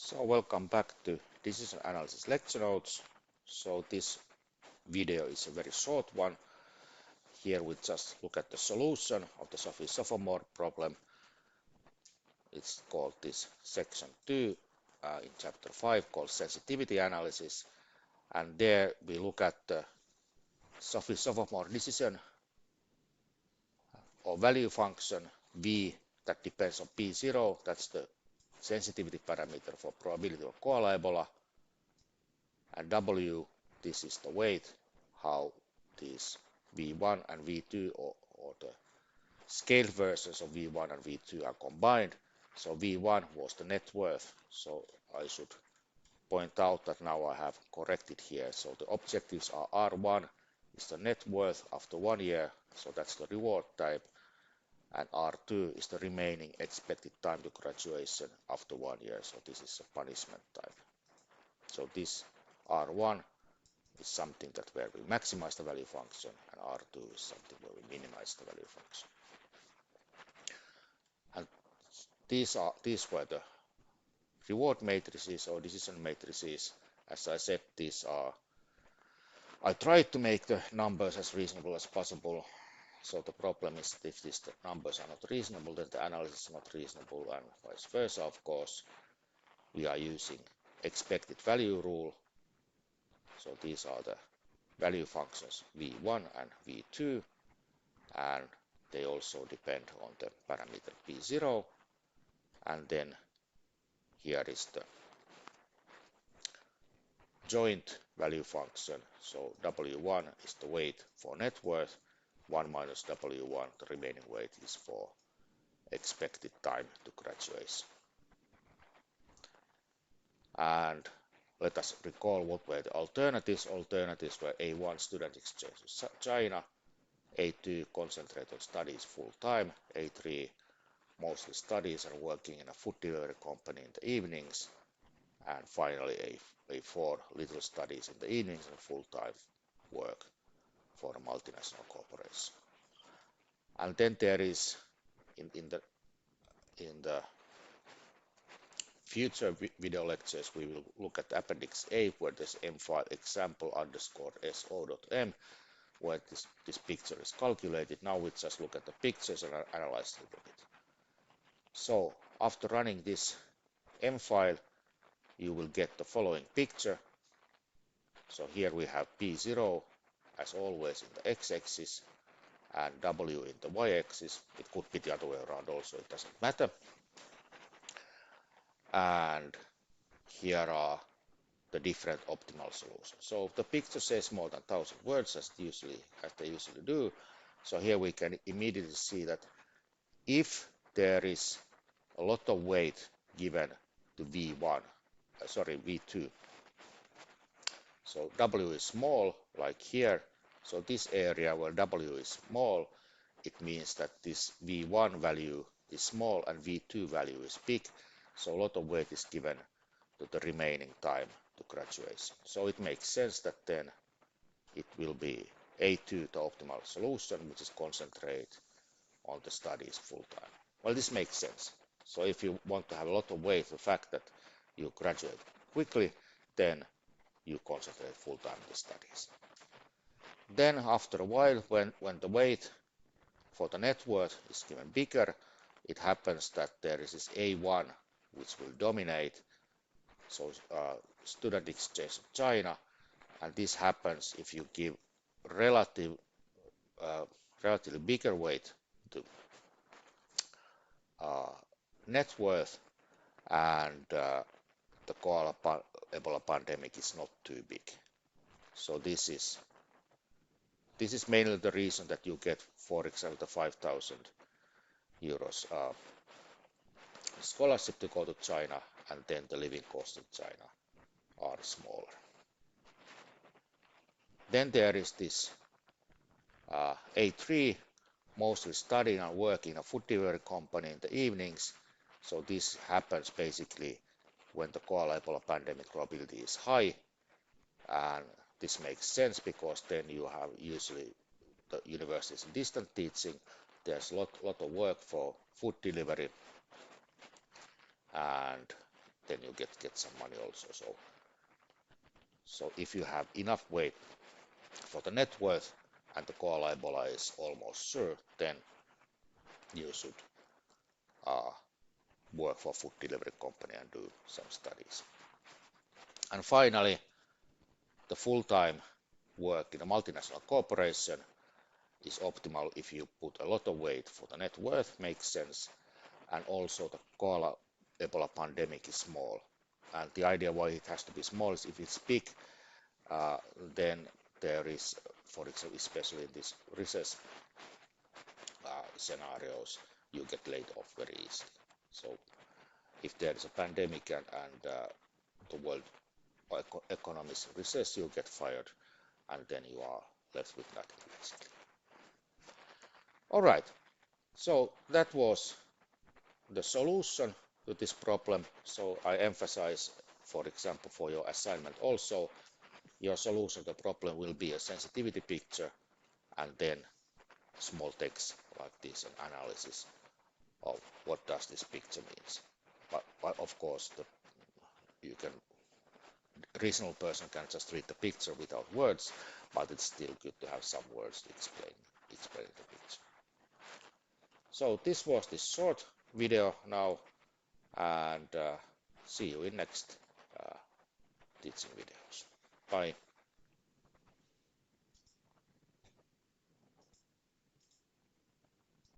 So welcome back to decision analysis lecture notes. So this video is a very short one. Here we just look at the solution of the Sophie sophomore problem. It's called this section 2 in chapter 5 called sensitivity analysis. And there we look at the Sophie sophomore decision or value function V that depends on P0. That's the sensitivity parameter for probability of koala Ebola. And W, this is the weight, how these V1 and V2 or the scaled versions of V1 and V2 are combined. So V1 was the net worth. So I should point out that now I have corrected here. So the objectives are R1 is the net worth after 1 year. So that's the reward type. And R2 is the remaining expected time to graduation after 1 year. So this is a punishment type. So this R1 is something that where we maximize the value function, and R2 is something where we minimize the value function. And these were the reward matrices or decision matrices. As I said, I tried to make the numbers as reasonable as possible. So the problem is that if these numbers are not reasonable, then the analysis is not reasonable, and vice versa. Of course, we are using expected value rule. So these are the value functions V1 and V2, and they also depend on the parameter P0. And then here is the joint value function. So W1 is the weight for net worth, 1 minus W1, the remaining weight is for expected time to graduation. And let us recall what were the alternatives. Alternatives were A1 student exchange to China, A2 concentrate on studies full time, A3 mostly studies and working in a food delivery company in the evenings, and finally A4 little studies in the evenings and full-time work for a multinational corporation. And then there is in the future video lectures we will look at appendix A, where there's M file example underscore so.m, where this picture is calculated. Now we just look at the pictures and analyze a little bit. So after running this M file, you will get the following picture. So here we have P0 as always in the x-axis and W in the y-axis. It could be the other way around also, it doesn't matter. And here are the different optimal solutions. So the picture says more than 1,000 words as they usually do. So here we can immediately see that if there is a lot of weight given to V2. So W is small, like here. So this area where W is small, it means that this V1 value is small and V2 value is big. So a lot of weight is given to the remaining time to graduation. So it makes sense that then it will be A2 the optimal solution, which is concentrate on the studies full time. Well, this makes sense. So if you want to have a lot of weight, the fact that you graduate quickly, then you concentrate full time on the studies. Then after a while, when the weight for the net worth is given bigger, it happens that there is this A1 which will dominate. So student exchange to China, and this happens if you give relatively bigger weight to net worth, and the koala Ebola pandemic is not too big. So this is mainly the reason that you get, for example, the 5,000 euros scholarship to go to China, and then the living costs in China are smaller. Then there is this A3, mostly studying and working in a food delivery company in the evenings. So this happens basically when the koala Ebola pandemic probability is high, and this makes sense because then you have usually the universities in distant teaching. There's a lot of work for food delivery, and then you get some money also. So if you have enough weight for the net worth and the core Ebola is almost sure, then you should work for food delivery company and do some studies. And finally, the full-time work in a multinational corporation is optimal if you put a lot of weight for the net worth, makes sense, and also the Koala Ebola pandemic is small. And the idea why it has to be small is if it's big, then there is, for example, especially in these recess scenarios, you get laid off very easily. So if there is a pandemic and the world economy is recess, you get fired, and then you are left with nothing basically. All right, so that was the solution to this problem. So I emphasize, for example, for your assignment also, your solution to the problem will be a sensitivity picture and then small text like this, an analysis of what does this picture means. But of course, you can reasonable person can just read the picture without words, but it's still good to have some words to explain the picture. So this was this short video now, and see you in next teaching videos. Bye.